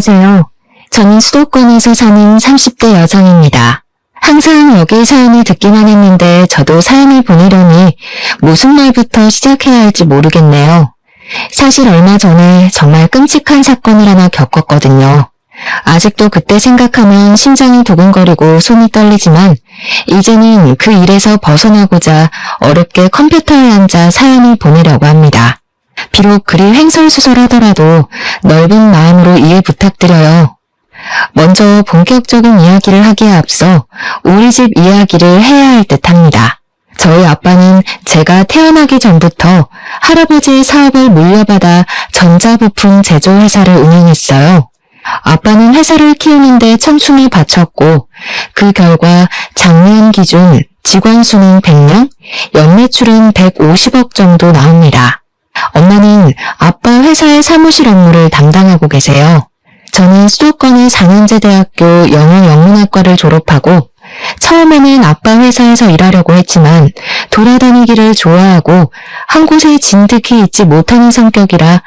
안녕하세요. 저는 수도권에서 사는 30대 여성입니다. 항상 여기 사연을 듣기만 했는데 저도 사연을 보내려니 무슨 말부터 시작해야 할지 모르겠네요. 사실 얼마 전에 정말 끔찍한 사건을 하나 겪었거든요. 아직도 그때 생각하면 심장이 두근거리고 손이 떨리지만 이제는 그 일에서 벗어나고자 어렵게 컴퓨터에 앉아 사연을 보내려고 합니다. 비록 글이 횡설수설하더라도 넓은 마음으로 이해 부탁드려요. 먼저 본격적인 이야기를 하기에 앞서 우리 집 이야기를 해야 할 듯합니다. 저희 아빠는 제가 태어나기 전부터 할아버지의 사업을 물려받아 전자부품 제조회사를 운영했어요. 아빠는 회사를 키우는데 청춘을 바쳤고 그 결과 작년 기준 직원 수는 100명, 연매출은 150억 정도 나옵니다. 엄마는 아빠 회사의 사무실 업무를 담당하고 계세요. 저는 수도권의 4년제 대학교 영어영문학과를 졸업하고 처음에는 아빠 회사에서 일하려고 했지만 돌아다니기를 좋아하고 한 곳에 진득히 있지 못하는 성격이라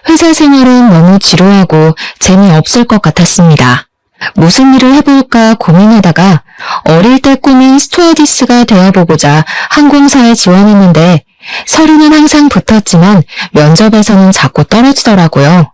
회사 생활은 너무 지루하고 재미없을 것 같았습니다. 무슨 일을 해볼까 고민하다가 어릴 때 꿈인 스튜어디스가 되어보고자 항공사에 지원했는데 서류는 항상 붙었지만 면접에서는 자꾸 떨어지더라고요.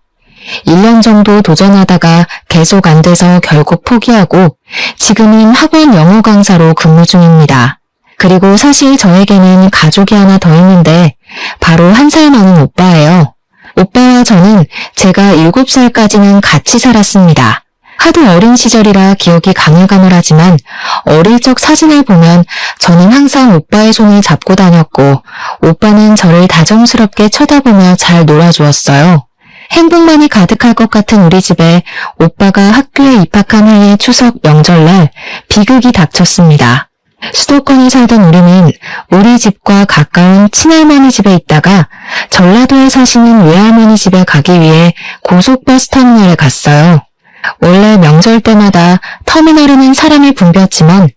1년 정도 도전하다가 계속 안 돼서 결국 포기하고 지금은 학원 영어 강사로 근무 중입니다. 그리고 사실 저에게는 가족이 하나 더 있는데 바로 1살 많은 오빠예요. 오빠와 저는 제가 7살까지는 같이 살았습니다. 하도 어린 시절이라 기억이 가물가물하지만 어릴 적 사진을 보면 저는 항상 오빠의 손을 잡고 다녔고 오빠는 저를 다정스럽게 쳐다보며 잘 놀아주었어요. 행복만이 가득할 것 같은 우리 집에 오빠가 학교에 입학한 해의 추석 명절날 비극이 닥쳤습니다. 수도권에 살던 우리는 우리 집과 가까운 친할머니 집에 있다가 전라도에 사시는 외할머니 집에 가기 위해 고속버스 터미널에 갔어요. 원래 명절 때마다 터미널에는 사람이 붐볐지만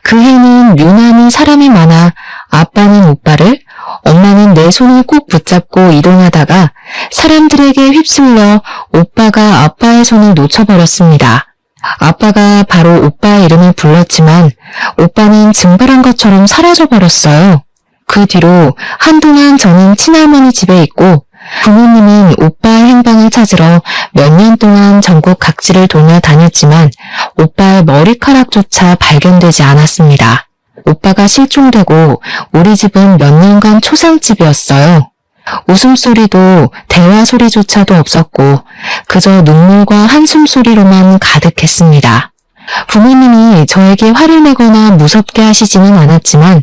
그 해는 유난히 사람이 많아 아빠는 오빠를, 엄마는 내 손을 꼭 붙잡고 이동하다가 사람들에게 휩쓸려 오빠가 아빠의 손을 놓쳐버렸습니다. 아빠가 바로 오빠의 이름을 불렀지만 오빠는 증발한 것처럼 사라져버렸어요. 그 뒤로 한동안 저는 친할머니 집에 있고 부모님은 오빠의 행방을 찾으러 몇 년 동안 전국 각지를 돌며 다녔지만 오빠의 머리카락조차 발견되지 않았습니다. 오빠가 실종되고 우리 집은 몇 년간 초상집이었어요. 웃음소리도 대화 소리조차도 없었고 그저 눈물과 한숨소리로만 가득했습니다. 부모님이 저에게 화를 내거나 무섭게 하시지는 않았지만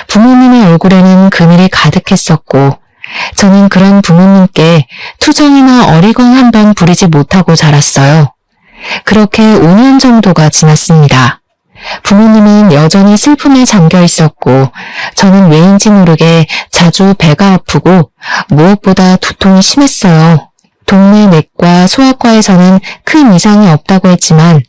부모님의 얼굴에는 그늘이 가득했었고 저는 그런 부모님께 투정이나 어리광 한 번 부리지 못하고 자랐어요. 그렇게 5년 정도가 지났습니다. 부모님은 여전히 슬픔에 잠겨 있었고 저는 왜인지 모르게 자주 배가 아프고 무엇보다 두통이 심했어요. 동네 내과 소아과에서는 큰 이상이 없다고 했지만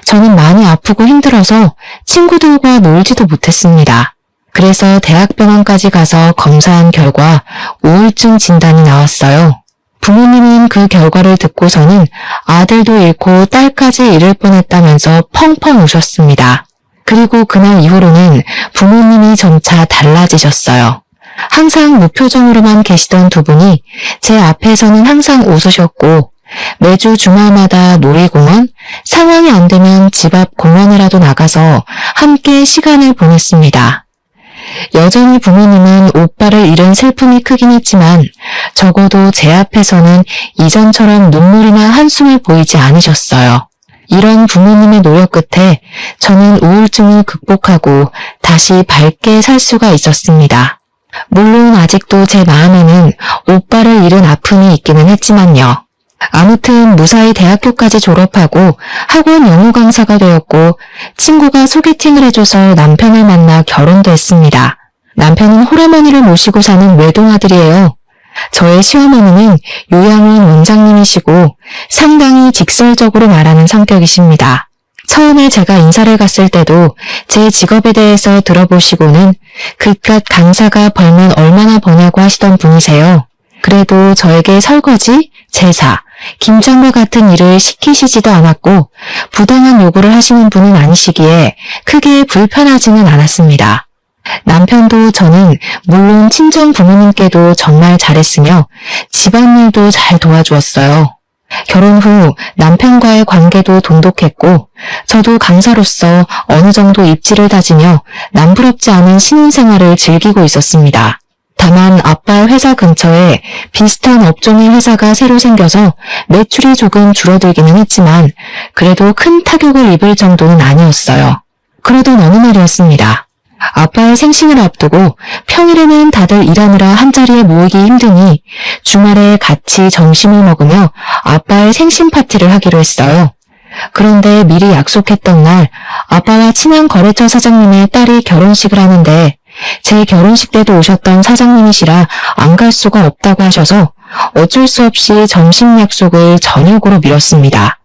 저는 많이 아프고 힘들어서 친구들과 놀지도 못했습니다. 그래서 대학병원까지 가서 검사한 결과 우울증 진단이 나왔어요. 부모님은 그 결과를 듣고서는 아들도 잃고 딸까지 잃을 뻔했다면서 펑펑 우셨습니다. 그리고 그날 이후로는 부모님이 점차 달라지셨어요. 항상 무표정으로만 계시던 두 분이 제 앞에서는 항상 웃으셨고 매주 주말마다 놀이공원, 상황이 안 되면 집 앞 공원이라도 나가서 함께 시간을 보냈습니다. 여전히 부모님은 오빠를 잃은 슬픔이 크긴 했지만 적어도 제 앞에서는 이전처럼 눈물이나 한숨을 보이지 않으셨어요. 이런 부모님의 노력 끝에 저는 우울증을 극복하고 다시 밝게 살 수가 있었습니다. 물론 아직도 제 마음에는 오빠를 잃은 아픔이 있기는 했지만요. 아무튼 무사히 대학교까지 졸업하고 학원 영어 강사가 되었고 친구가 소개팅을 해줘서 남편을 만나 결혼도 했습니다. 남편은 홀어머니를 모시고 사는 외동아들이에요. 저의 시어머니는 요양원 원장님이시고 상당히 직설적으로 말하는 성격이십니다. 처음에 제가 인사를 갔을 때도 제 직업에 대해서 들어보시고는 그깟 강사가 벌면 얼마나 버냐고 하시던 분이세요. 그래도 저에게 설거지, 제사, 김장과 같은 일을 시키시지도 않았고 부당한 요구를 하시는 분은 아니시기에 크게 불편하지는 않았습니다. 남편도 저는 물론 친정 부모님께도 정말 잘했으며 집안일도 잘 도와주었어요. 결혼 후 남편과의 관계도 돈독했고 저도 강사로서 어느 정도 입지를 다지며 남부럽지 않은 신혼생활을 즐기고 있었습니다. 다만 아빠의 회사 근처에 비슷한 업종의 회사가 새로 생겨서 매출이 조금 줄어들기는 했지만 그래도 큰 타격을 입을 정도는 아니었어요. 그러던 어느 날이었습니다. 아빠의 생신을 앞두고 평일에는 다들 일하느라 한자리에 모이기 힘드니 주말에 같이 점심을 먹으며 아빠의 생신 파티를 하기로 했어요. 그런데 미리 약속했던 날 아빠와 친한 거래처 사장님의 딸이 결혼식을 하는데 제 결혼식 때도 오셨던 사장님이시라 안 갈 수가 없다고 하셔서 어쩔 수 없이 점심 약속을 저녁으로 미뤘습니다.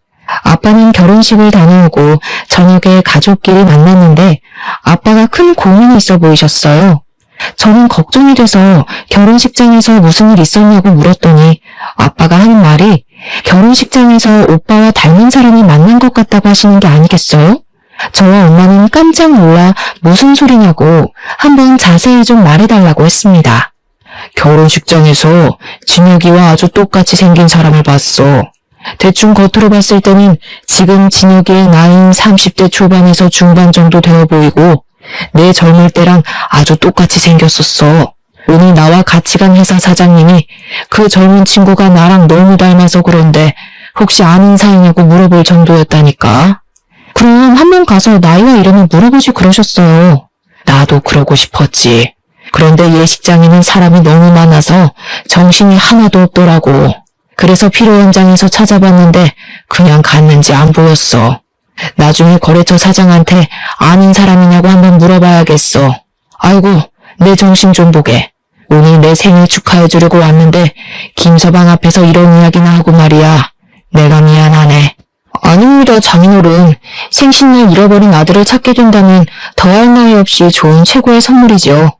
아빠는 결혼식을 다녀오고 저녁에 가족끼리 만났는데 아빠가 큰 고민이 있어 보이셨어요. 저는 걱정이 돼서 결혼식장에서 무슨 일 있었냐고 물었더니 아빠가 하는 말이 결혼식장에서 오빠와 닮은 사람이 만난 것 같다고 하시는 게 아니겠어요? 저와 엄마는 깜짝 놀라 무슨 소리냐고 한번 자세히 좀 말해달라고 했습니다. 결혼식장에서 진혁이와 아주 똑같이 생긴 사람을 봤어. 대충 겉으로 봤을 때는 지금 진혁이의 나이는 30대 초반에서 중반 정도 되어 보이고 내 젊을 때랑 아주 똑같이 생겼었어. 오늘 나와 같이 간 회사 사장님이 그 젊은 친구가 나랑 너무 닮아서 그런데 혹시 아는 사이냐고 물어볼 정도였다니까. 그럼 한번 가서 나이와 이름을 물어보지 그러셨어요. 나도 그러고 싶었지. 그런데 예식장에는 사람이 너무 많아서 정신이 하나도 없더라고. 그래서 필요 현장에서 찾아봤는데 그냥 갔는지 안 보였어. 나중에 거래처 사장한테 아는 사람이냐고 한번 물어봐야겠어. 아이고, 내 정신 좀 보게. 오늘 내 생일 축하해주려고 왔는데 김서방 앞에서 이런 이야기나 하고 말이야. 내가 미안하네. 아닙니다, 장인어른. 생신날 잃어버린 아들을 찾게 된다면 더할 나위 없이 좋은 최고의 선물이죠.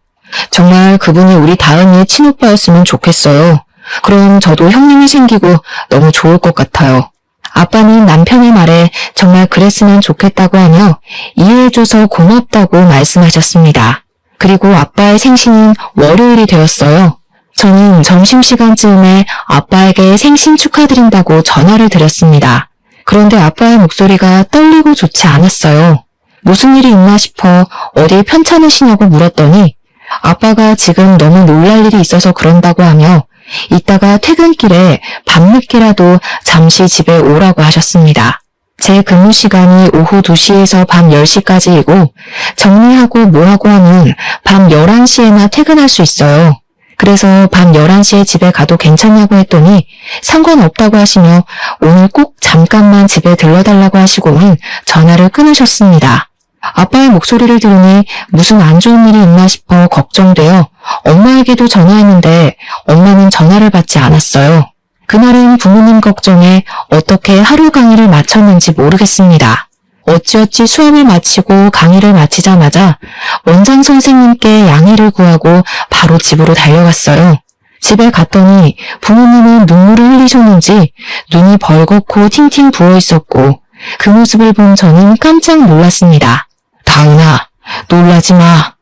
정말 그분이 우리 다은이의 친오빠였으면 좋겠어요. 그럼 저도 형님이 생기고 너무 좋을 것 같아요. 아빠는 남편의 말에 정말 그랬으면 좋겠다고 하며 이해해줘서 고맙다고 말씀하셨습니다. 그리고 아빠의 생신은 월요일이 되었어요. 저는 점심시간쯤에 아빠에게 생신 축하드린다고 전화를 드렸습니다. 그런데 아빠의 목소리가 떨리고 좋지 않았어요. 무슨 일이 있나 싶어 어디 편찮으시냐고 물었더니 아빠가 지금 너무 놀랄 일이 있어서 그런다고 하며 이따가 퇴근길에 밤늦게라도 잠시 집에 오라고 하셨습니다. 제 근무 시간이 오후 2시에서 밤 10시까지이고 정리하고 뭐하고 하면 밤 11시에나 퇴근할 수 있어요. 그래서 밤 11시에 집에 가도 괜찮냐고 했더니 상관없다고 하시며 오늘 꼭 잠깐만 집에 들러달라고 하시고는 전화를 끊으셨습니다. 아빠의 목소리를 들으니 무슨 안 좋은 일이 있나 싶어 걱정되어 엄마에게도 전화했는데 엄마는 전화를 받지 않았어요. 그날은 부모님 걱정에 어떻게 하루 강의를 마쳤는지 모르겠습니다. 어찌어찌 수업을 마치고 강의를 마치자마자 원장 선생님께 양해를 구하고 바로 집으로 달려갔어요. 집에 갔더니 부모님은 눈물을 흘리셨는지 눈이 벌겋고 팅팅 부어 있었고 그 모습을 본 저는 깜짝 놀랐습니다. 다은아, 놀라지 마.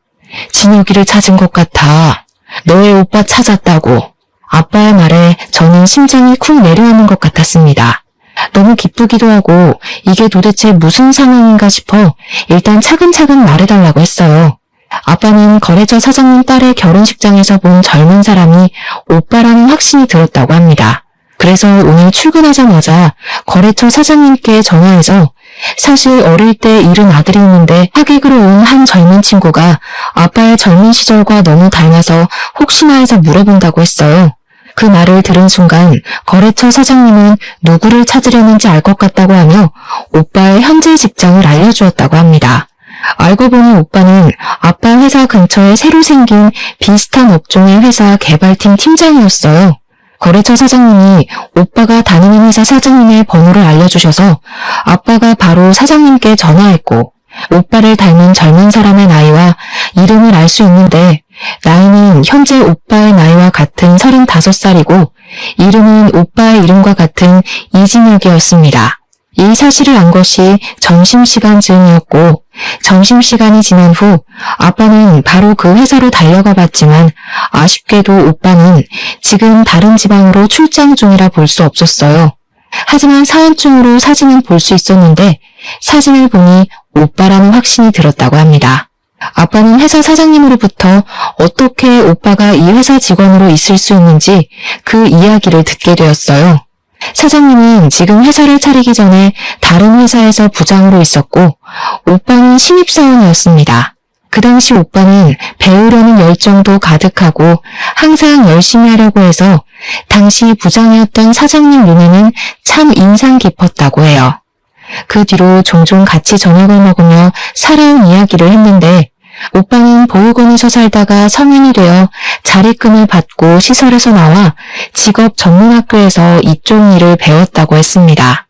진혁이를 찾은 것 같아. 너의 오빠 찾았다고. 아빠의 말에 저는 심장이 쿵 내려앉는 것 같았습니다. 너무 기쁘기도 하고 이게 도대체 무슨 상황인가 싶어 일단 차근차근 말해달라고 했어요. 아빠는 거래처 사장님 딸의 결혼식장에서 본 젊은 사람이 오빠라는 확신이 들었다고 합니다. 그래서 오늘 출근하자마자 거래처 사장님께 전화해서 사실 어릴 때 잃은 아들이 있는데 하객으로 온 한 젊은 친구가 아빠의 젊은 시절과 너무 닮아서 혹시나 해서 물어본다고 했어요. 그 말을 들은 순간 거래처 사장님은 누구를 찾으려는지 알 것 같다고 하며 오빠의 현재 직장을 알려주었다고 합니다. 알고 보니 오빠는 아빠 회사 근처에 새로 생긴 비슷한 업종의 회사 개발팀 팀장이었어요. 거래처 사장님이 오빠가 다니는 회사 사장님의 번호를 알려주셔서 아빠가 바로 사장님께 전화했고 오빠를 닮은 젊은 사람의 나이와 이름을 알 수 있는데 나이는 현재 오빠의 나이와 같은 35살이고 이름은 오빠의 이름과 같은 이진혁이었습니다. 이 사실을 안 것이 점심시간 즈음이었고 점심시간이 지난 후 아빠는 바로 그 회사로 달려가 봤지만 아쉽게도 오빠는 지금 다른 지방으로 출장 중이라 볼 수 없었어요. 하지만 사연증으로 사진은 볼 수 있었는데 사진을 보니 오빠라는 확신이 들었다고 합니다. 아빠는 회사 사장님으로부터 어떻게 오빠가 이 회사 직원으로 있을 수 있는지 그 이야기를 듣게 되었어요. 사장님은 지금 회사를 차리기 전에 다른 회사에서 부장으로 있었고 오빠는 신입사원이었습니다. 그 당시 오빠는 배우려는 열정도 가득하고 항상 열심히 하려고 해서 당시 부장이었던 사장님 눈에는 참 인상 깊었다고 해요. 그 뒤로 종종 같이 저녁을 먹으며 살아온 이야기를 했는데 오빠는 보육원에서 살다가 성인이 되어 자립금을 받고 시설에서 나와 직업 전문학교에서 이쪽 일을 배웠다고 했습니다.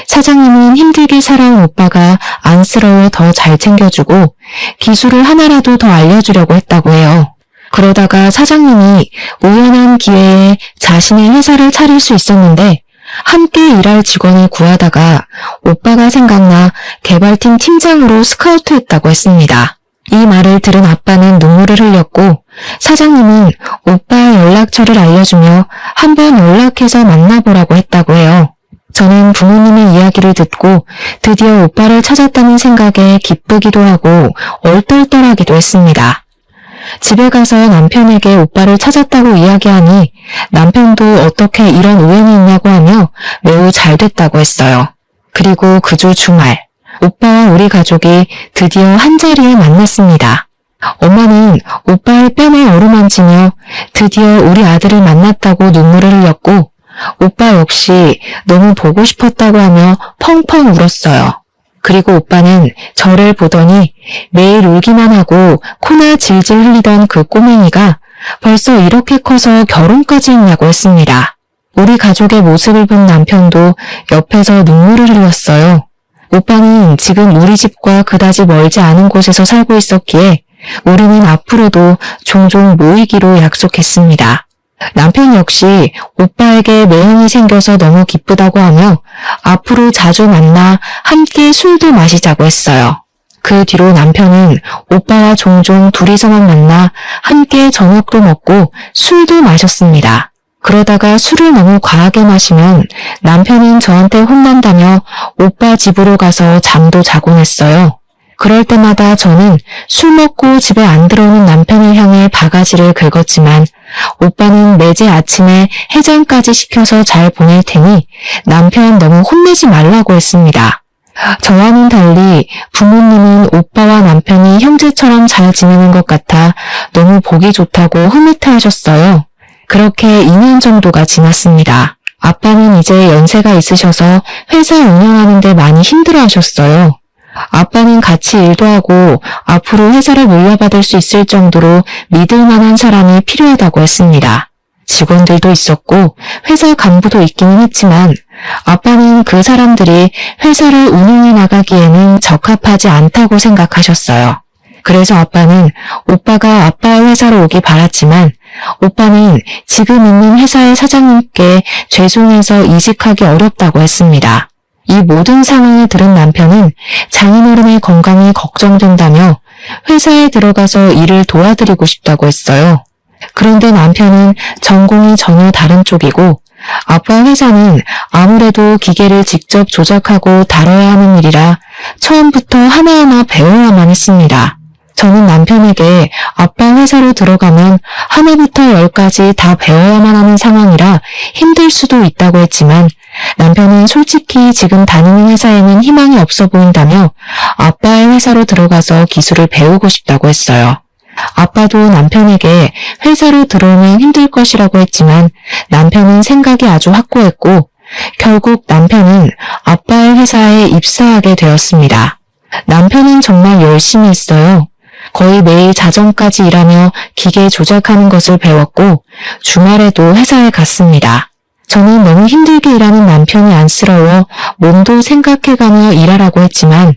사장님은 힘들게 살아온 오빠가 안쓰러워 더 잘 챙겨주고 기술을 하나라도 더 알려주려고 했다고 해요. 그러다가 사장님이 우연한 기회에 자신의 회사를 차릴 수 있었는데 함께 일할 직원을 구하다가 오빠가 생각나 개발팀 팀장으로 스카우트했다고 했습니다. 이 말을 들은 아빠는 눈물을 흘렸고 사장님은 오빠의 연락처를 알려주며 한번 연락해서 만나보라고 했다고 해요. 저는 부모님의 이야기를 듣고 드디어 오빠를 찾았다는 생각에 기쁘기도 하고 얼떨떨하기도 했습니다. 집에 가서 남편에게 오빠를 찾았다고 이야기하니 남편도 어떻게 이런 우연이 있냐고 하며 매우 잘 됐다고 했어요. 그리고 그 주 주말 오빠와 우리 가족이 드디어 한자리에 만났습니다. 엄마는 오빠의 뺨에 어루만지며 드디어 우리 아들을 만났다고 눈물을 흘렸고 오빠 역시 너무 보고 싶었다고 하며 펑펑 울었어요. 그리고 오빠는 저를 보더니 매일 울기만 하고 코나 질질 흘리던 그 꼬맹이가 벌써 이렇게 커서 결혼까지 했냐고 했습니다. 우리 가족의 모습을 본 남편도 옆에서 눈물을 흘렸어요. 오빠는 지금 우리 집과 그다지 멀지 않은 곳에서 살고 있었기에 우리는 앞으로도 종종 모이기로 약속했습니다. 남편 역시 오빠에게 매형이 생겨서 너무 기쁘다고 하며 앞으로 자주 만나 함께 술도 마시자고 했어요. 그 뒤로 남편은 오빠와 종종 둘이서만 만나 함께 저녁도 먹고 술도 마셨습니다. 그러다가 술을 너무 과하게 마시면 남편은 저한테 혼난다며 오빠 집으로 가서 잠도 자곤 했어요. 그럴 때마다 저는 술 먹고 집에 안 들어오는 남편을 향해 바가지를 긁었지만 오빠는 매제 아침에 해장까지 시켜서 잘 보낼 테니 남편 너무 혼내지 말라고 했습니다. 저와는 달리 부모님은 오빠와 남편이 형제처럼 잘 지내는 것 같아 너무 보기 좋다고 흐뭇해하셨어요. 그렇게 2년 정도가 지났습니다. 아빠는 이제 연세가 있으셔서 회사 운영하는 데 많이 힘들어하셨어요. 아빠는 같이 일도 하고 앞으로 회사를 물려받을 수 있을 정도로 믿을 만한 사람이 필요하다고 했습니다. 직원들도 있었고 회사 간부도 있기는 했지만 아빠는 그 사람들이 회사를 운영해 나가기에는 적합하지 않다고 생각하셨어요. 그래서 아빠는 오빠가 아빠의 회사로 오기 바랐지만 오빠는 지금 있는 회사의 사장님께 죄송해서 이직하기 어렵다고 했습니다. 이 모든 상황을 들은 남편은 장인어른의 건강이 걱정된다며 회사에 들어가서 일을 도와드리고 싶다고 했어요. 그런데 남편은 전공이 전혀 다른 쪽이고 아빠 회사는 아무래도 기계를 직접 조작하고 다뤄야 하는 일이라 처음부터 하나하나 배워야만 했습니다. 저는 남편에게 아빠 회사로 들어가면 하나부터 열까지 다 배워야만 하는 상황이라 힘들 수도 있다고 했지만 남편은 솔직히 지금 다니는 회사에는 희망이 없어 보인다며 아빠의 회사로 들어가서 기술을 배우고 싶다고 했어요. 아빠도 남편에게 회사로 들어오면 힘들 것이라고 했지만 남편은 생각이 아주 확고했고 결국 남편은 아빠의 회사에 입사하게 되었습니다. 남편은 정말 열심히 했어요. 거의 매일 자정까지 일하며 기계 조작하는 것을 배웠고 주말에도 회사에 갔습니다. 저는 너무 힘들게 일하는 남편이 안쓰러워 몸도 생각해가며 일하라고 했지만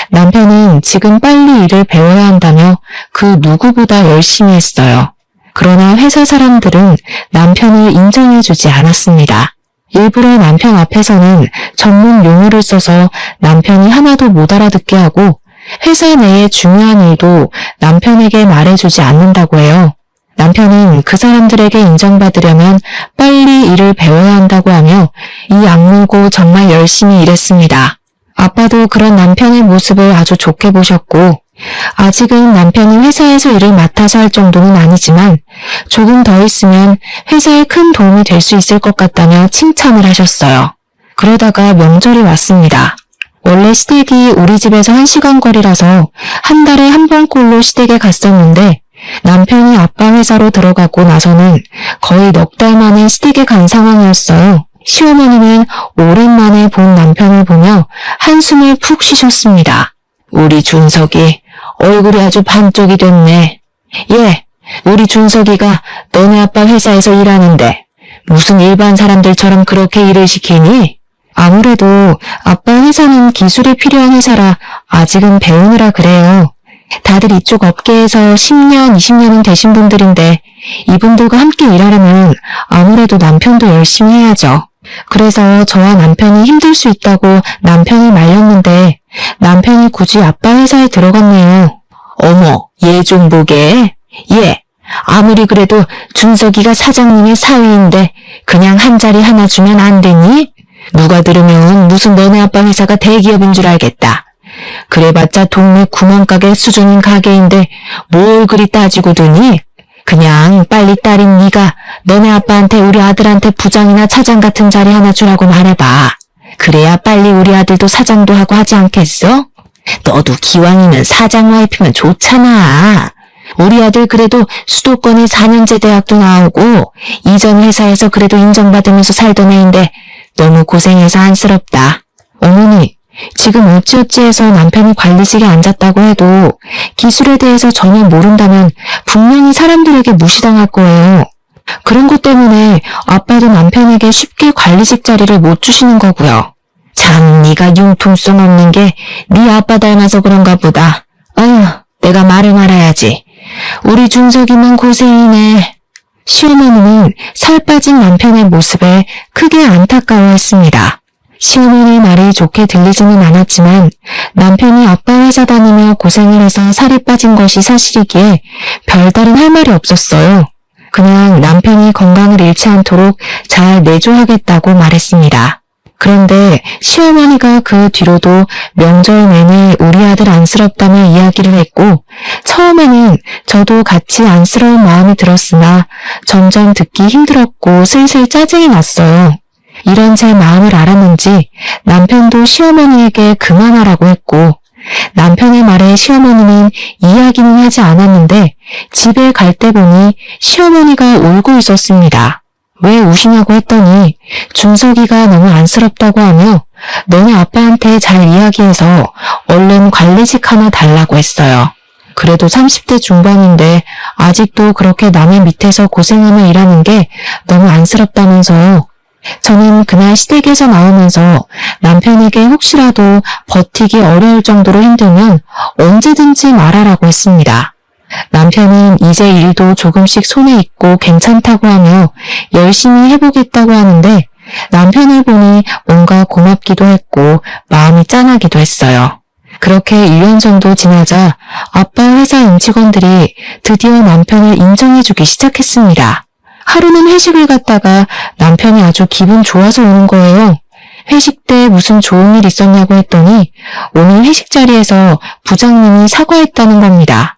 남편은 지금 빨리 일을 배워야 한다며 그 누구보다 열심히 했어요. 그러나 회사 사람들은 남편을 인정해주지 않았습니다. 일부러 남편 앞에서는 전문 용어를 써서 남편이 하나도 못 알아듣게 하고 회사 내의 중요한 일도 남편에게 말해주지 않는다고 해요. 남편은 그 사람들에게 인정받으려면 빨리 일을 배워야 한다고 하며 이 악물고 정말 열심히 일했습니다. 아빠도 그런 남편의 모습을 아주 좋게 보셨고 아직은 남편이 회사에서 일을 맡아서 할 정도는 아니지만 조금 더 있으면 회사에 큰 도움이 될 수 있을 것 같다며 칭찬을 하셨어요. 그러다가 명절이 왔습니다. 원래 시댁이 우리 집에서 1시간 거리라서 한 달에 한 번꼴로 시댁에 갔었는데 남편이 아빠 회사로 들어가고 나서는 거의 넉 달 만에 시댁에 간 상황이었어요. 시어머니는 오랜만에 본 남편을 보며 한숨을 푹 쉬셨습니다. 우리 준석이 얼굴이 아주 반쪽이 됐네. 예, 우리 준석이가 너네 아빠 회사에서 일하는데 무슨 일반 사람들처럼 그렇게 일을 시키니? 아무래도 아빠 회사는 기술이 필요한 회사라 아직은 배우느라 그래요. 다들 이쪽 업계에서 10년, 20년은 되신 분들인데 이분들과 함께 일하려면 아무래도 남편도 열심히 해야죠. 그래서 저와 남편이 힘들 수 있다고 남편이 말렸는데 남편이 굳이 아빠 회사에 들어갔네요. 어머, 얘 좀 보게. 얘, 아무리 그래도 준석이가 사장님의 사위인데 그냥 한 자리 하나 주면 안 되니? 누가 들으면 무슨 너네 아빠 회사가 대기업인 줄 알겠다. 그래봤자 동네 구멍가게 수준인 가게인데 뭘 그리 따지고 드니? 그냥 빨리 딸인 네가 너네 아빠한테 우리 아들한테 부장이나 차장 같은 자리 하나 주라고 말해봐. 그래야 빨리 우리 아들도 사장도 하고 하지 않겠어? 너도 기왕이면 사장 와이프면 좋잖아. 우리 아들 그래도 수도권에 4년제 대학도 나오고 이전 회사에서 그래도 인정받으면서 살던 애인데 너무 고생해서 안쓰럽다. 어머니, 지금 어찌어찌 해서 남편이 관리직에 앉았다고 해도 기술에 대해서 전혀 모른다면 분명히 사람들에게 무시당할 거예요. 그런 것 때문에 아빠도 남편에게 쉽게 관리직 자리를 못 주시는 거고요. 참 네가 융통성 없는 게 네 아빠 닮아서 그런가 보다. 아휴, 내가 말을 말아야지. 우리 준석이만 고생이네. 시어머니는 살 빠진 남편의 모습에 크게 안타까워했습니다. 시어머니 말이 좋게 들리지는 않았지만 남편이 아빠 회사 다니며 고생을 해서 살이 빠진 것이 사실이기에 별다른 할 말이 없었어요. 그냥 남편이 건강을 잃지 않도록 잘 내조하겠다고 말했습니다. 그런데 시어머니가 그 뒤로도 명절 내내 우리 아들 안쓰럽다며 이야기를 했고 처음에는 저도 같이 안쓰러운 마음이 들었으나 점점 듣기 힘들었고 슬슬 짜증이 났어요. 이런 제 마음을 알았는지 남편도 시어머니에게 그만하라고 했고 남편의 말에 시어머니는 이야기는 하지 않았는데 집에 갈 때 보니 시어머니가 울고 있었습니다. 왜 우시냐고 했더니 준석이가 너무 안쓰럽다고 하며 너네 아빠한테 잘 이야기해서 얼른 관리직 하나 달라고 했어요. 그래도 30대 중반인데 아직도 그렇게 남의 밑에서 고생하며 일하는 게 너무 안쓰럽다면서요. 저는 그날 시댁에서 나오면서 남편에게 혹시라도 버티기 어려울 정도로 힘들면 언제든지 말하라고 했습니다. 남편은 이제 일도 조금씩 손에 익고 괜찮다고 하며 열심히 해보겠다고 하는데 남편을 보니 뭔가 고맙기도 했고 마음이 짠하기도 했어요. 그렇게 1년 정도 지나자 아빠 회사 임직원들이 드디어 남편을 인정해주기 시작했습니다. 하루는 회식을 갔다가 남편이 아주 기분 좋아서 오는 거예요. 회식 때 무슨 좋은 일 있었냐고 했더니 오늘 회식 자리에서 부장님이 사과했다는 겁니다.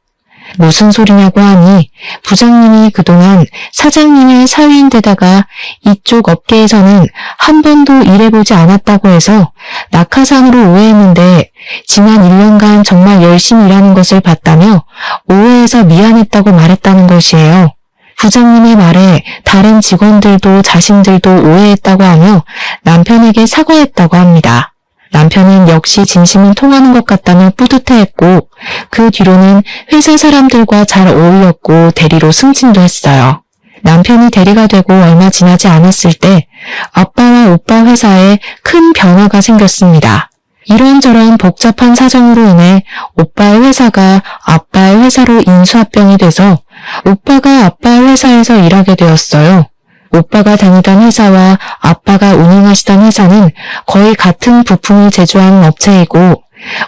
무슨 소리냐고 하니 부장님이 그동안 사장님의 사위인데다가 이쪽 업계에서는 한 번도 일해보지 않았다고 해서 낙하산으로 오해했는데 지난 1년간 정말 열심히 일하는 것을 봤다며 오해해서 미안했다고 말했다는 것이에요. 부장님의 말에 다른 직원들도 자신들도 오해했다고 하며 남편에게 사과했다고 합니다. 남편은 역시 진심은 통하는 것 같다며 뿌듯해했고 그 뒤로는 회사 사람들과 잘 어울렸고 대리로 승진도 했어요. 남편이 대리가 되고 얼마 지나지 않았을 때 아빠와 오빠 회사에 큰 변화가 생겼습니다. 이런저런 복잡한 사정으로 인해 오빠의 회사가 아빠의 회사로 인수합병이 돼서 오빠가 아빠의 회사에서 일하게 되었어요. 오빠가 다니던 회사와 아빠가 운영하시던 회사는 거의 같은 부품을 제조하는 업체이고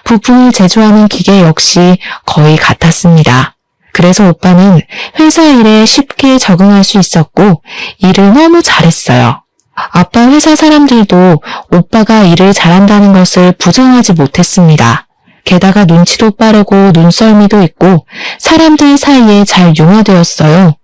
부품을 제조하는 기계 역시 거의 같았습니다. 그래서 오빠는 회사 일에 쉽게 적응할 수 있었고 일을 너무 잘했어요. 아빠 회사 사람들도 오빠가 일을 잘한다는 것을 부정하지 못했습니다. 게다가 눈치도 빠르고 눈썰미도 있고 사람들 사이에 잘 융화되었어요.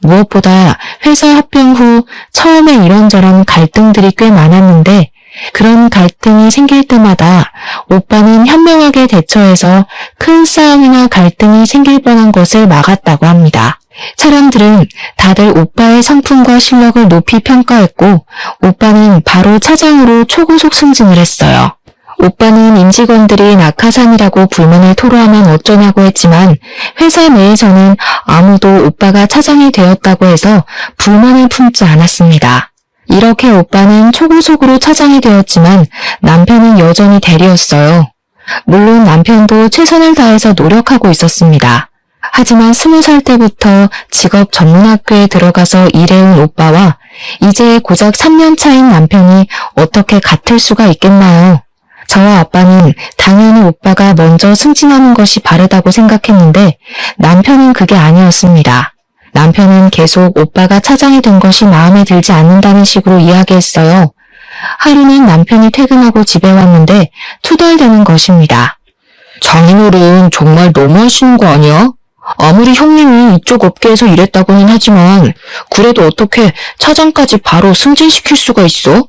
무엇보다 회사 합병 후 처음에 이런저런 갈등들이 꽤 많았는데 그런 갈등이 생길 때마다 오빠는 현명하게 대처해서 큰 싸움이나 갈등이 생길 뻔한 것을 막았다고 합니다. 사람들은 다들 오빠의 성품과 실력을 높이 평가했고 오빠는 바로 차장으로 초고속 승진을 했어요. 오빠는 임직원들이 낙하산이라고 불만을 토로하면 어쩌냐고 했지만 회사 내에서는 아무도 오빠가 차장이 되었다고 해서 불만을 품지 않았습니다. 이렇게 오빠는 초고속으로 차장이 되었지만 남편은 여전히 대리였어요. 물론 남편도 최선을 다해서 노력하고 있었습니다. 하지만 20살 때부터 직업 전문학교에 들어가서 일해온 오빠와 이제 고작 3년 차인 남편이 어떻게 같을 수가 있겠나요? 저와 아빠는 당연히 오빠가 먼저 승진하는 것이 바르다고 생각했는데 남편은 그게 아니었습니다. 남편은 계속 오빠가 차장이 된 것이 마음에 들지 않는다는 식으로 이야기했어요. 하루는 남편이 퇴근하고 집에 왔는데 투덜대는 것입니다. 장인어른 정말 너무하시는 거 아니야? 아무리 형님이 이쪽 업계에서 일했다고는 하지만 그래도 어떻게 차장까지 바로 승진시킬 수가 있어?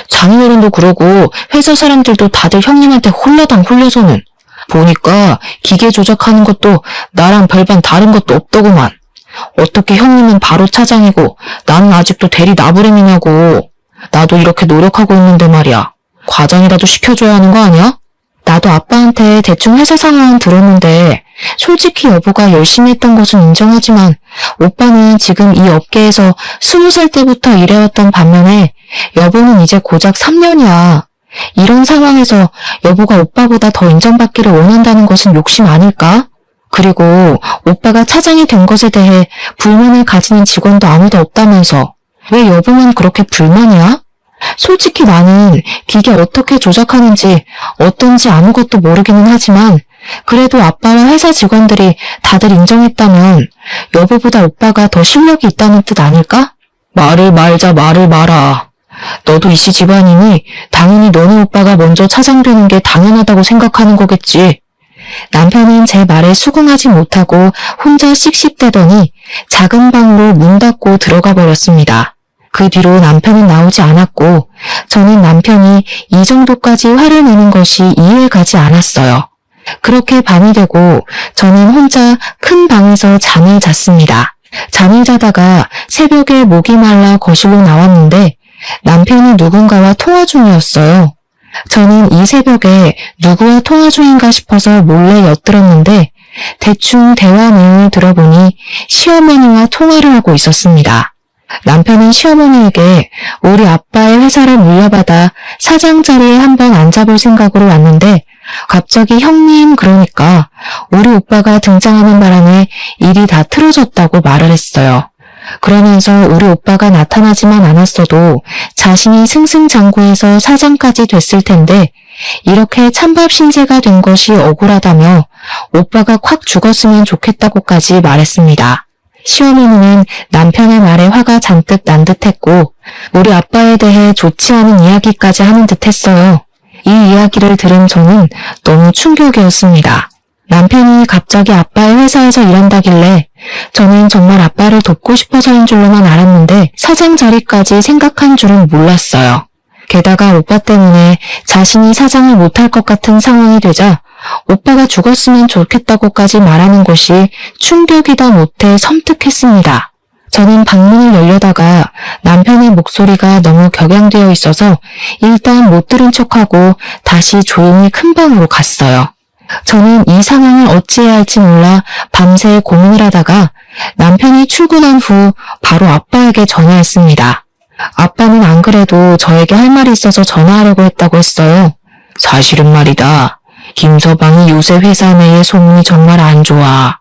장인어른도 그러고 회사 사람들도 다들 형님한테 홀라당 홀려서는 보니까 기계 조작하는 것도 나랑 별반 다른 것도 없더구만. 어떻게 형님은 바로 차장이고 나는 아직도 대리 나부랭이냐고. 나도 이렇게 노력하고 있는데 말이야. 과장이라도 시켜줘야 하는 거 아니야? 나도 아빠한테 대충 회사 상황은 들었는데 솔직히 여보가 열심히 했던 것은 인정하지만 오빠는 지금 이 업계에서 20살 때부터 일해왔던 반면에 여보는 이제 고작 3년이야. 이런 상황에서 여보가 오빠보다 더 인정받기를 원한다는 것은 욕심 아닐까? 그리고 오빠가 차장이 된 것에 대해 불만을 가지는 직원도 아무도 없다면서 왜 여보만 그렇게 불만이야? 솔직히 나는 기계 어떻게 조작하는지 어떤지 아무것도 모르기는 하지만 그래도 아빠와 회사 직원들이 다들 인정했다면 여보보다 오빠가 더 실력이 있다는 뜻 아닐까? 말을 말자 말을 마라. 너도 이씨 집안이니 당연히 너네 오빠가 먼저 차장되는 게 당연하다고 생각하는 거겠지. 남편은 제 말에 수긍하지 못하고 혼자 씩씩대더니 작은 방으로 문 닫고 들어가 버렸습니다. 그 뒤로 남편은 나오지 않았고 저는 남편이 이 정도까지 화를 내는 것이 이해가 가지 않았어요. 그렇게 밤이 되고 저는 혼자 큰 방에서 잠을 잤습니다. 잠을 자다가 새벽에 목이 말라 거실로 나왔는데 남편이 누군가와 통화 중이었어요. 저는 이 새벽에 누구와 통화 중인가 싶어서 몰래 엿들었는데 대충 대화 내용을 들어보니 시어머니와 통화를 하고 있었습니다. 남편은 시어머니에게 우리 아빠의 회사를 물려받아 사장 자리에 한번 앉아볼 생각으로 왔는데 갑자기 형님 그러니까 우리 오빠가 등장하는 바람에 일이 다 틀어졌다고 말을 했어요. 그러면서 우리 오빠가 나타나지만 않았어도 자신이 승승장구해서 사장까지 됐을 텐데 이렇게 찬밥 신세가 된 것이 억울하다며 오빠가 콱 죽었으면 좋겠다고까지 말했습니다. 시어머니는 남편의 말에 화가 잔뜩 난 듯했고 우리 아빠에 대해 좋지 않은 이야기까지 하는 듯했어요. 이 이야기를 들은 저는 너무 충격이었습니다. 남편이 갑자기 아빠의 회사에서 일한다길래 저는 정말 아빠를 돕고 싶어서인 줄로만 알았는데 사장 자리까지 생각한 줄은 몰랐어요. 게다가 오빠 때문에 자신이 사장을 못할 것 같은 상황이 되자 오빠가 죽었으면 좋겠다고까지 말하는 것이 충격이다 못해 섬뜩했습니다. 저는 방문을 열려다가 남편의 목소리가 너무 격양되어 있어서 일단 못 들은 척하고 다시 조용히 큰 방으로 갔어요. 저는 이 상황을 어찌해야 할지 몰라 밤새 고민을 하다가 남편이 출근한 후 바로 아빠에게 전화했습니다. 아빠는 안 그래도 저에게 할 말이 있어서 전화하려고 했다고 했어요. 사실은 말이다. 김서방이 요새 회사 내의 소문이 정말 안 좋아.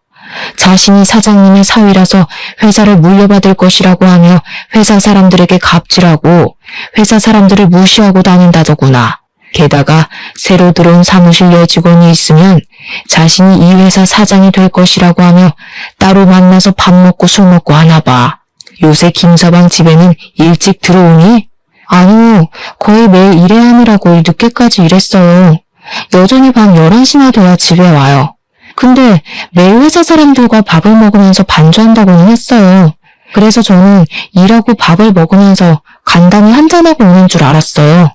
자신이 사장님의 사위라서 회사를 물려받을 것이라고 하며 회사 사람들에게 갑질하고 회사 사람들을 무시하고 다닌다더구나. 게다가 새로 들어온 사무실 여직원이 있으면 자신이 이 회사 사장이 될 것이라고 하며 따로 만나서 밥 먹고 술 먹고 하나 봐. 요새 김서방 집에는 일찍 들어오니? 아니요, 거의 매일 일해야 하느라고 늦게까지 일했어요. 여전히 밤 11시나 돼야 집에 와요. 근데 매일 회사 사람들과 밥을 먹으면서 반주한다고는 했어요. 그래서 저는 일하고 밥을 먹으면서 간단히 한잔하고 오는 줄 알았어요.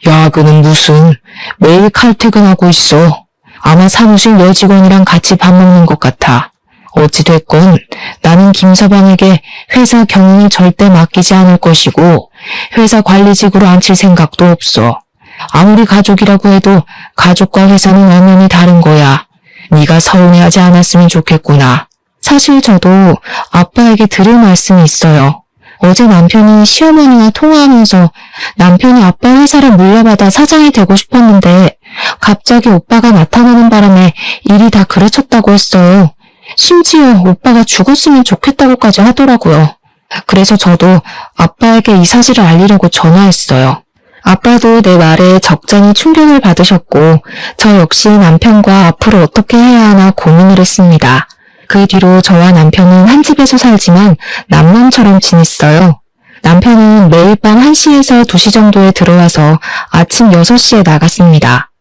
야근은 무슨, 매일 칼퇴근하고 있어. 아마 사무실 여직원이랑 같이 밥 먹는 것 같아. 어찌됐건 나는 김서방에게 회사 경영을 절대 맡기지 않을 것이고 회사 관리직으로 앉힐 생각도 없어. 아무리 가족이라고 해도 가족과 회사는 엄연히 다른 거야. 네가 서운해하지 않았으면 좋겠구나. 사실 저도 아빠에게 드릴 말씀이 있어요. 어제 남편이 시어머니와 통화하면서 남편이 아빠 회사를 물려받아 사장이 되고 싶었는데 갑자기 오빠가 나타나는 바람에 일이 다 그르쳤다고 했어요. 심지어 오빠가 죽었으면 좋겠다고까지 하더라고요. 그래서 저도 아빠에게 이 사실을 알리려고 전화했어요. 아빠도 내 말에 적잖이 충격을 받으셨고 저 역시 남편과 앞으로 어떻게 해야 하나 고민을 했습니다. 그 뒤로 저와 남편은 한 집에서 살지만 남남처럼 지냈어요. 남편은 매일 밤 1시에서 2시 정도에 들어와서 아침 6시에 나갔습니다.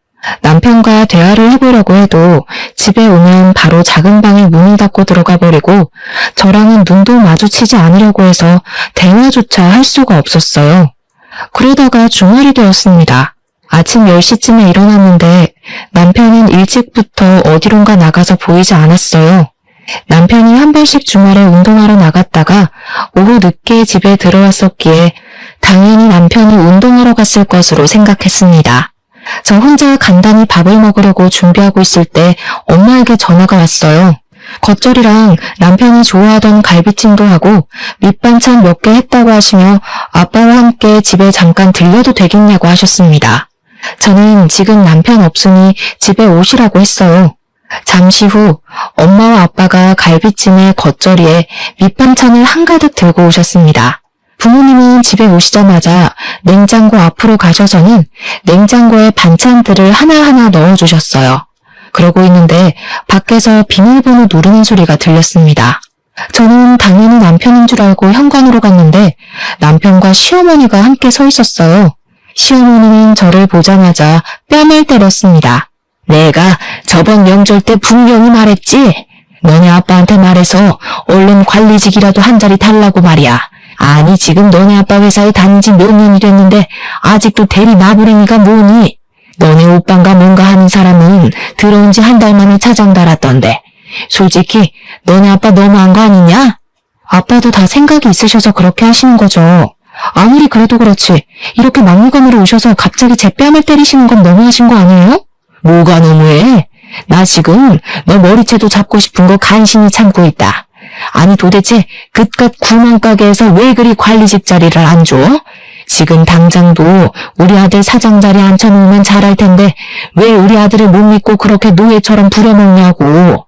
남편과 대화를 해보려고 해도 집에 오면 바로 작은 방에 문을 닫고 들어가 버리고 저랑은 눈도 마주치지 않으려고 해서 대화조차 할 수가 없었어요. 그러다가 주말이 되었습니다. 아침 10시쯤에 일어났는데 남편은 일찍부터 어디론가 나가서 보이지 않았어요. 남편이 한 번씩 주말에 운동하러 나갔다가 오후 늦게 집에 들어왔었기에 당연히 남편이 운동하러 갔을 것으로 생각했습니다. 저 혼자 간단히 밥을 먹으려고 준비하고 있을 때 엄마에게 전화가 왔어요. 겉절이랑 남편이 좋아하던 갈비찜도 하고 밑반찬 몇 개 했다고 하시며 아빠와 함께 집에 잠깐 들려도 되겠냐고 하셨습니다. 저는 지금 남편 없으니 집에 오시라고 했어요. 잠시 후 엄마와 아빠가 갈비찜에 겉절이에 밑반찬을 한가득 들고 오셨습니다. 부모님은 집에 오시자마자 냉장고 앞으로 가셔서는 냉장고에 반찬들을 하나하나 넣어주셨어요. 그러고 있는데 밖에서 비밀번호 누르는 소리가 들렸습니다. 저는 당연히 남편인 줄 알고 현관으로 갔는데 남편과 시어머니가 함께 서 있었어요. 시어머니는 저를 보자마자 뺨을 때렸습니다. 내가 저번 명절 때 분명히 말했지? 너네 아빠한테 말해서 얼른 관리직이라도 한 자리 달라고 말이야. 아니 지금 너네 아빠 회사에 다닌 지 몇 년이 됐는데 아직도 대리 나부랭이가 뭐니? 너네 오빠가 뭔가 하는 사람은 들어온 지 한 달 만에 차장 달았던데 솔직히 너네 아빠 너무한 거 아니냐? 아빠도 다 생각이 있으셔서 그렇게 하시는 거죠. 아무리 그래도 그렇지 이렇게 막무가내로 오셔서 갑자기 제 뺨을 때리시는 건 너무하신 거 아니에요? 뭐가 너무해? 나 지금 너 머리채도 잡고 싶은 거 간신히 참고 있다. 아니 도대체 그깟 구멍가게에서 왜 그리 관리직 자리를 안 줘? 지금 당장도 우리 아들 사장 자리에 앉혀놓으면 잘할 텐데 왜 우리 아들을 못 믿고 그렇게 노예처럼 부려먹냐고.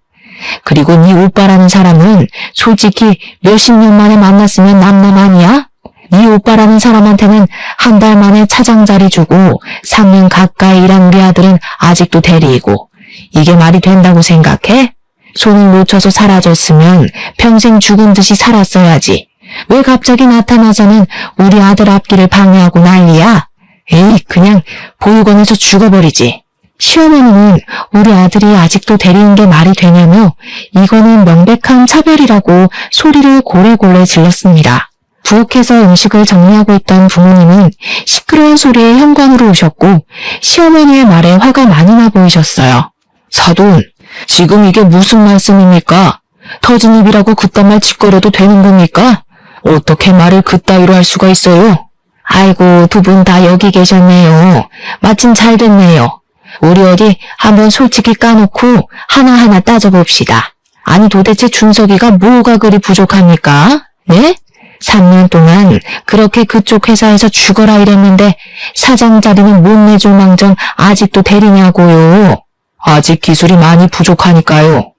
그리고 네 오빠라는 사람은 솔직히 몇십 년 만에 만났으면 남남 아니야? 네 오빠라는 사람한테는 한 달 만에 차장 자리 주고 3년 가까이 일한 우리 아들은 아직도 대리이고 이게 말이 된다고 생각해? 손을 놓쳐서 사라졌으면 평생 죽은 듯이 살았어야지. 왜 갑자기 나타나서는 우리 아들 앞길을 방해하고 난리야? 에이 그냥 보육원에서 죽어버리지. 시어머니는 우리 아들이 아직도 대리인 게 말이 되냐며 이거는 명백한 차별이라고 소리를 고래고래 질렀습니다. 부엌에서 음식을 정리하고 있던 부모님은 시끄러운 소리에 현관으로 오셨고 시어머니의 말에 화가 많이 나 보이셨어요. 사돈, 지금 이게 무슨 말씀입니까? 터진 입이라고 그딴 말 짓거려도 되는 겁니까? 어떻게 말을 그따위로 할 수가 있어요? 아이고 두 분 다 여기 계셨네요. 마침 잘 됐네요. 우리 어디 한번 솔직히 까놓고 하나하나 따져봅시다. 아니 도대체 준석이가 뭐가 그리 부족합니까? 네? 3년 동안 그렇게 그쪽 회사에서 죽어라 이랬는데 사장 자리는 못 내줄 망정 아직도 대리냐고요. 아직 기술이 많이 부족하니까요.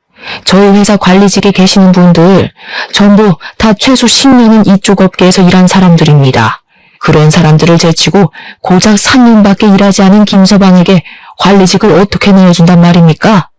저희 회사 관리직에 계시는 분들 전부 다 최소 10년은 이쪽 업계에서 일한 사람들입니다. 그런 사람들을 제치고 고작 3년밖에 일하지 않은 김서방에게 관리직을 어떻게 내어준단 말입니까?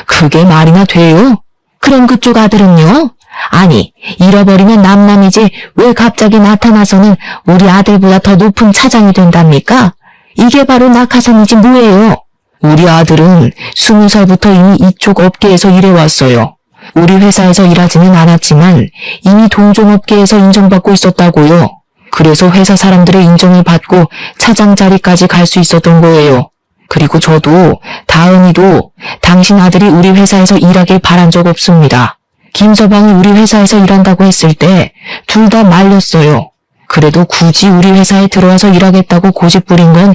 그게 말이나 돼요? 그럼 그쪽 아들은요? 아니, 잃어버리면 남남이지 왜 갑자기 나타나서는 우리 아들보다 더 높은 차장이 된답니까? 이게 바로 낙하산이지 뭐예요? 우리 아들은 20살부터 이미 이쪽 업계에서 일해왔어요. 우리 회사에서 일하지는 않았지만 이미 동종업계에서 인정받고 있었다고요. 그래서 회사 사람들의 인정을 받고 차장 자리까지 갈 수 있었던 거예요. 그리고 저도 다은이도 당신 아들이 우리 회사에서 일하길 바란 적 없습니다. 김서방이 우리 회사에서 일한다고 했을 때 둘 다 말렸어요. 그래도 굳이 우리 회사에 들어와서 일하겠다고 고집 부린 건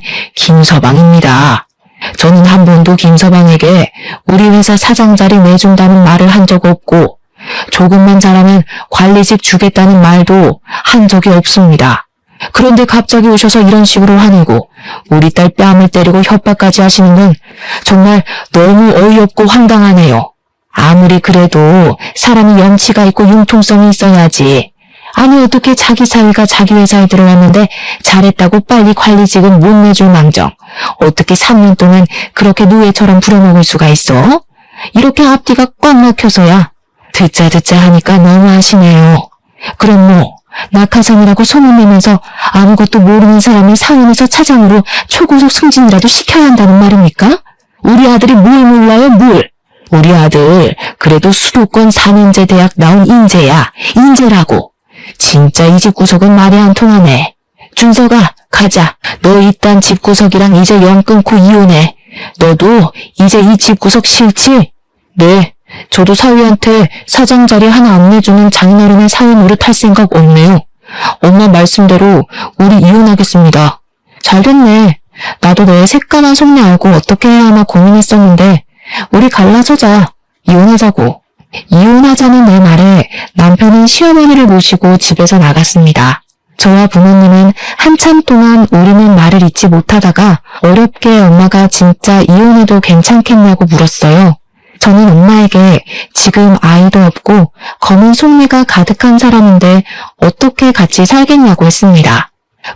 김서방입니다. 저는 한 번도 김서방에게 우리 회사 사장 자리 내준다는 말을 한 적 없고 조금만 잘하면 관리직 주겠다는 말도 한 적이 없습니다. 그런데 갑자기 오셔서 이런 식으로 화내고 우리 딸 뺨을 때리고 협박까지 하시는 건 정말 너무 어이없고 황당하네요. 아무리 그래도 사람이 염치가 있고 융통성이 있어야지. 아니 어떻게 자기 사위가 자기 회사에 들어왔는데 잘했다고 빨리 관리직은 못 내줄 망정. 어떻게 3년 동안 그렇게 노예처럼 부려먹을 수가 있어? 이렇게 앞뒤가 꽉 막혀서야. 듣자 하니까 너무하시네요. 그럼 뭐 낙하산이라고 소문내면서 아무것도 모르는 사람을 사원에서 차장으로 초고속 승진이라도 시켜야 한다는 말입니까? 우리 아들이 뭘 몰라요 뭘? 우리 아들 그래도 수도권 4년제 대학 나온 인재야. 인재라고. 진짜 이 집구석은 말이 안 통하네. 준석아 가자. 너 이딴 집구석이랑 이제 연 끊고 이혼해. 너도 이제 이 집구석 싫지? 네. 저도 사위한테 사장 자리 하나 안 내주는 장인어른의 사위 노릇 할 생각 없네요. 엄마 말씀대로 우리 이혼하겠습니다. 잘됐네. 나도 너의 새까만 속내 알고 어떻게 해야 하나 고민했었는데 우리 갈라서자. 이혼하자고. 이혼하자는 내 말에 남편은 시어머니를 모시고 집에서 나갔습니다. 저와 부모님은 한참 동안 우리는 말을 잇지 못하다가 어렵게 엄마가 진짜 이혼해도 괜찮겠냐고 물었어요. 저는 엄마에게 지금 아이도 없고 검은 속내가 가득한 사람인데 어떻게 같이 살겠냐고 했습니다.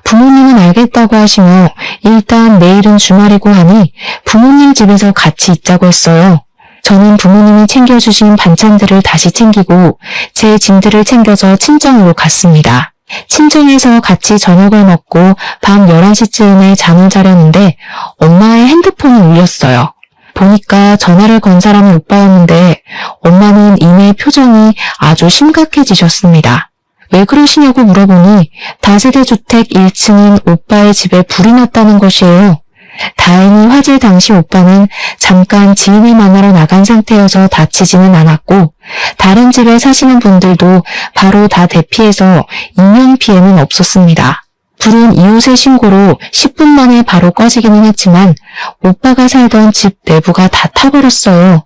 부모님은 알겠다고 하시며 일단 내일은 주말이고 하니 부모님 집에서 같이 있자고 했어요. 저는 부모님이 챙겨주신 반찬들을 다시 챙기고 제 짐들을 챙겨서 친정으로 갔습니다. 친정에서 같이 저녁을 먹고 밤 11시쯤에 잠을 자려는데 엄마의 핸드폰이 울렸어요. 보니까 전화를 건 사람이 오빠였는데 엄마는 이내 표정이 아주 심각해지셨습니다. 왜 그러시냐고 물어보니 다세대 주택 1층인 오빠의 집에 불이 났다는 것이에요. 다행히 화재 당시 오빠는 잠깐 지인을 만나러 나간 상태여서 다치지는 않았고 다른 집에 사시는 분들도 바로 다 대피해서 인명피해는 없었습니다. 불은 이웃의 신고로 10분 만에 바로 꺼지기는 했지만 오빠가 살던 집 내부가 다 타버렸어요.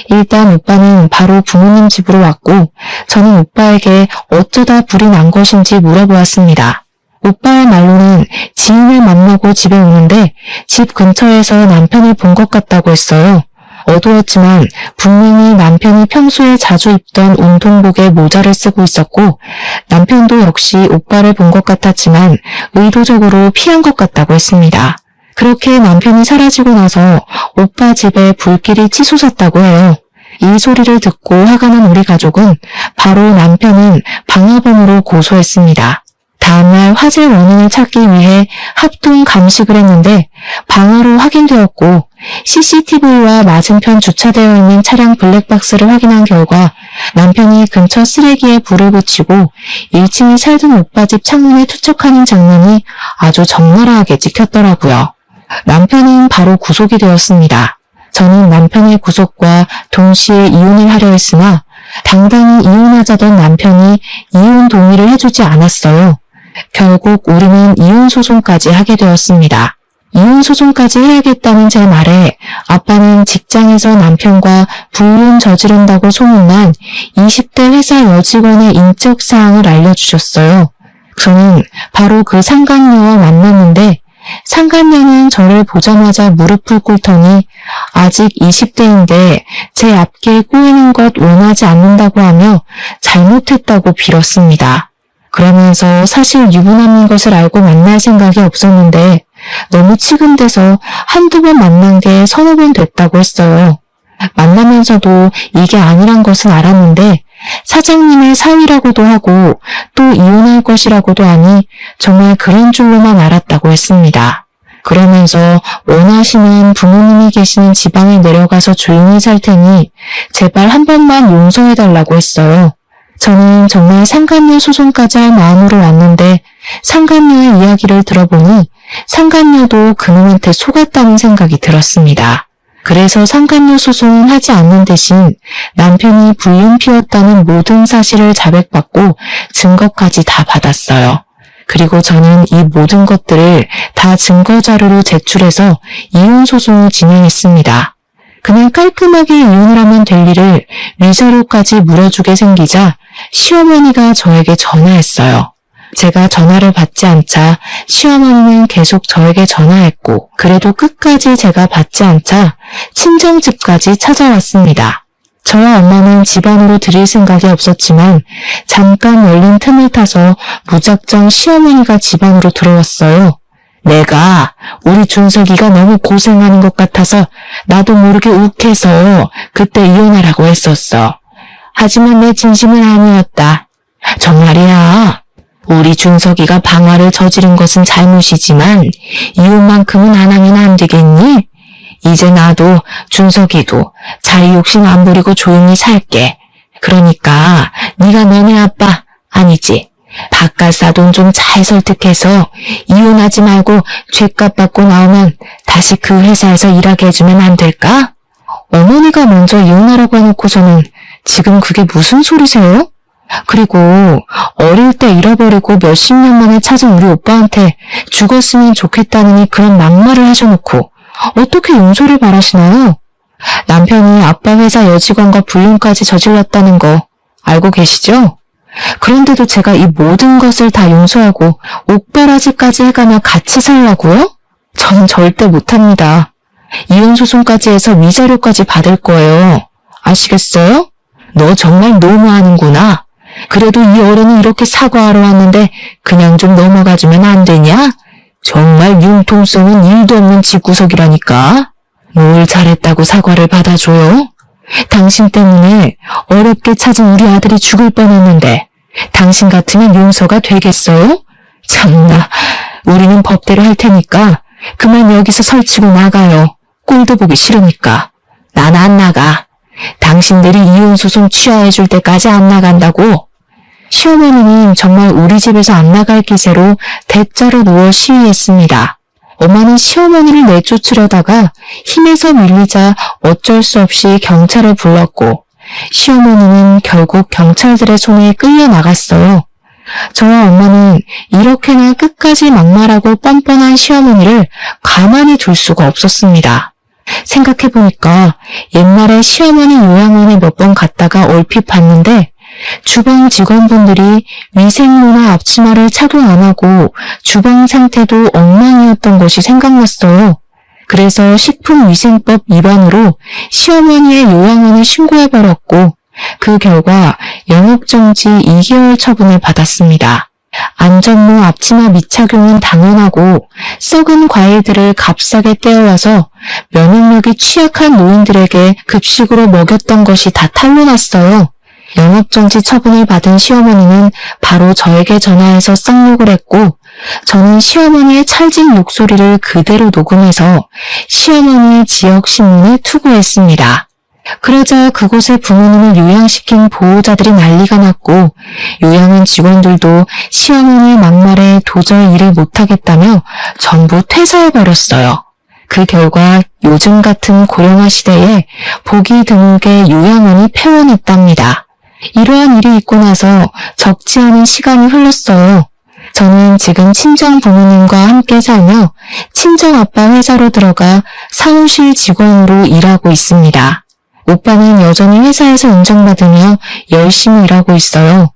일단 오빠는 바로 부모님 집으로 왔고 저는 오빠에게 어쩌다 불이 난 것인지 물어보았습니다. 오빠의 말로는 지인을 만나고 집에 오는데 집 근처에서 남편을 본 것 같다고 했어요. 어두웠지만 분명히 남편이 평소에 자주 입던 운동복에 모자를 쓰고 있었고 남편도 역시 오빠를 본 것 같았지만 의도적으로 피한 것 같다고 했습니다. 그렇게 남편이 사라지고 나서 오빠 집에 불길이 치솟았다고 해요. 이 소리를 듣고 화가 난 우리 가족은 바로 남편은 방화범으로 고소했습니다. 다음날 화재 원인을 찾기 위해 합동 감식을 했는데 방화로 확인되었고 CCTV와 맞은편 주차되어 있는 차량 블랙박스를 확인한 결과 남편이 근처 쓰레기에 불을 붙이고 1층에 살던 오빠 집 창문에 투척하는 장면이 아주 적나라하게 찍혔더라고요. 남편은 바로 구속이 되었습니다. 저는 남편의 구속과 동시에 이혼을 하려 했으나 당당히 이혼하자던 남편이 이혼 동의를 해주지 않았어요. 결국 우리는 이혼 소송까지 하게 되었습니다. 이혼 소송까지 해야겠다는 제 말에 아빠는 직장에서 남편과 불륜 저지른다고 소문난 20대 회사 여직원의 인적사항을 알려주셨어요. 저는 바로 그 상간녀와 만났는데 상간녀는 저를 보자마자 무릎을 꿇더니 아직 20대인데 제 앞길 꼬이는 것 원하지 않는다고 하며 잘못했다고 빌었습니다. 그러면서 사실 유부남인 것을 알고 만날 생각이 없었는데 너무 치근대서 한두 번 만난 게 서너 번 됐다고 했어요. 만나면서도 이게 아니란 것은 알았는데 사장님의 사위라고도 하고 또 이혼할 것이라고도 하니 정말 그런 줄로만 알았다고 했습니다. 그러면서 원하시는 부모님이 계시는 지방에 내려가서 조용히 살 테니 제발 한 번만 용서해달라고 했어요. 저는 정말 상간녀 소송까지 할 마음으로 왔는데 상간녀의 이야기를 들어보니 상간녀도 그놈한테 속았다는 생각이 들었습니다. 그래서 상간녀 소송은 하지 않는 대신 남편이 불륜 피웠다는 모든 사실을 자백받고 증거까지 다 받았어요. 그리고 저는 이 모든 것들을 다 증거 자료로 제출해서 이혼 소송을 진행했습니다. 그냥 깔끔하게 이혼을 하면 될 일을 위자료까지 물어주게 생기자 시어머니가 저에게 전화했어요. 제가 전화를 받지 않자 시어머니는 계속 저에게 전화했고 그래도 끝까지 제가 받지 않자 친정집까지 찾아왔습니다. 저와 엄마는 집안으로 들일 생각이 없었지만 잠깐 열린 틈을 타서 무작정 시어머니가 집안으로 들어왔어요. 내가 우리 준석이가 너무 고생하는 것 같아서 나도 모르게 욱해서 그때 이혼하라고 했었어. 하지만 내 진심은 아니었다. 정말이야. 우리 준석이가 방화를 저지른 것은 잘못이지만 이혼만큼은 안 하면 안 되겠니? 이제 나도 준석이도 자리 욕심 안 부리고 조용히 살게. 그러니까 네가 너네 아빠 아니지. 바깥 사돈 좀 잘 설득해서 이혼하지 말고 죗값 받고 나오면 다시 그 회사에서 일하게 해주면 안 될까? 어머니가 먼저 이혼하라고 해놓고서는 지금 그게 무슨 소리세요? 그리고 어릴 때 잃어버리고 몇십 년 만에 찾은 우리 오빠한테 죽었으면 좋겠다느니 그런 막말을 하셔놓고 어떻게 용서를 바라시나요? 남편이 아빠 회사 여직원과 불륜까지 저질렀다는 거 알고 계시죠? 그런데도 제가 이 모든 것을 다 용서하고 옥바라지까지 해가며 같이 살라고요? 저는 절대 못합니다. 이혼 소송까지 해서 위자료까지 받을 거예요. 아시겠어요? 너 정말 너무하는구나. 그래도 이 어른이 이렇게 사과하러 왔는데 그냥 좀 넘어가주면 안 되냐? 정말 융통성은 일도 없는 집구석이라니까. 뭘 잘했다고 사과를 받아줘요? 당신 때문에 어렵게 찾은 우리 아들이 죽을 뻔했는데 당신 같으면 용서가 되겠어요? 참나, 우리는 법대로 할 테니까 그만 여기서 설치고 나가요. 꼴도 보기 싫으니까. 난 안 나가. 당신들이 이혼소송 취하해줄 때까지 안 나간다고. 시어머니는 정말 우리 집에서 안 나갈 기세로 대자로 누워 시위했습니다. 엄마는 시어머니를 내쫓으려다가 힘에서 밀리자 어쩔 수 없이 경찰을 불렀고 시어머니는 결국 경찰들의 손에 끌려나갔어요. 저와 엄마는 이렇게나 끝까지 막말하고 뻔뻔한 시어머니를 가만히 둘 수가 없었습니다. 생각해보니까 옛날에 시어머니 요양원에 몇 번 갔다가 얼핏 봤는데 주방 직원분들이 위생모나 앞치마를 착용 안 하고 주방 상태도 엉망이었던 것이 생각났어요. 그래서 식품위생법 위반으로 시어머니의 요양원을 신고해버렸고 그 결과 영업정지 2개월 처분을 받았습니다. 안전모 앞치마 미착용은 당연하고 썩은 과일들을 값싸게 떼어와서 면역력이 취약한 노인들에게 급식으로 먹였던 것이 다 탄로났어요. 영업정지 처분을 받은 시어머니는 바로 저에게 전화해서 쌍욕을 했고 저는 시어머니의 찰진 욕소리를 그대로 녹음해서 시어머니의 지역신문에 투고했습니다. 그러자 그곳에 부모님을 요양시킨 보호자들이 난리가 났고 요양원 직원들도 시어머니의 막말에 도저히 일을 못하겠다며 전부 퇴사해버렸어요. 그 결과 요즘 같은 고령화 시대에 보기 드물게 요양원이 폐원했답니다. 이러한 일이 있고 나서 적지 않은 시간이 흘렀어요. 저는 지금 친정 부모님과 함께 살며 친정 아빠 회사로 들어가 사무실 직원으로 일하고 있습니다. 오빠는 여전히 회사에서 인정받으며 열심히 일하고 있어요.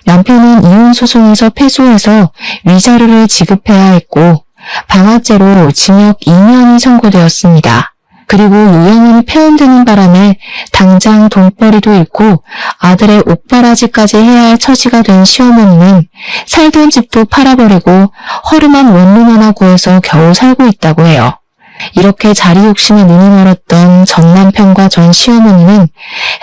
남편은 이혼 소송에서 패소해서 위자료를 지급해야 했고 방아죄로 징역 2년이 선고되었습니다. 그리고 요양원이 폐원되는 바람에 당장 돈벌이도 잃고 아들의 옷바라지까지 해야 할 처지가 된 시어머니는 살던 집도 팔아버리고 허름한 원룸 하나 구해서 겨우 살고 있다고 해요. 이렇게 자리 욕심에 눈이 멀었던 전 남편과 전 시어머니는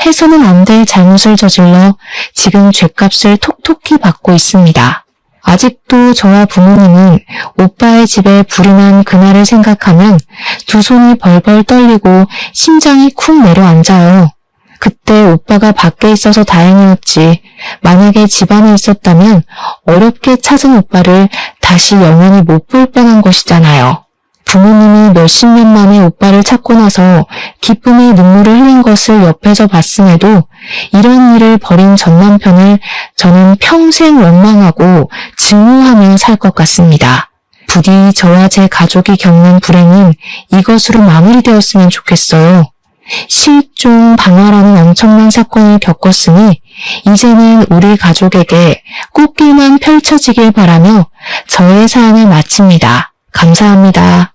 해서는 안 될 잘못을 저질러 지금 죗값을 톡톡히 받고 있습니다. 아직도 저와 부모님은 오빠의 집에 불이 난 그날을 생각하면 두 손이 벌벌 떨리고 심장이 쿵 내려앉아요. 그때 오빠가 밖에 있어서 다행이었지. 만약에 집안에 있었다면 어렵게 찾은 오빠를 다시 영원히 못 볼 뻔한 것이잖아요. 부모님이 몇십 년 만에 오빠를 찾고 나서 기쁨의 눈물을 흘린 것을 옆에서 봤음에도 이런 일을 벌인 전 남편을 저는 평생 원망하고 증오하며 살 것 같습니다. 부디 저와 제 가족이 겪는 불행은 이것으로 마무리되었으면 좋겠어요. 실종, 방화라는 엄청난 사건을 겪었으니 이제는 우리 가족에게 꽃길만 펼쳐지길 바라며 저의 사연을 마칩니다. 감사합니다.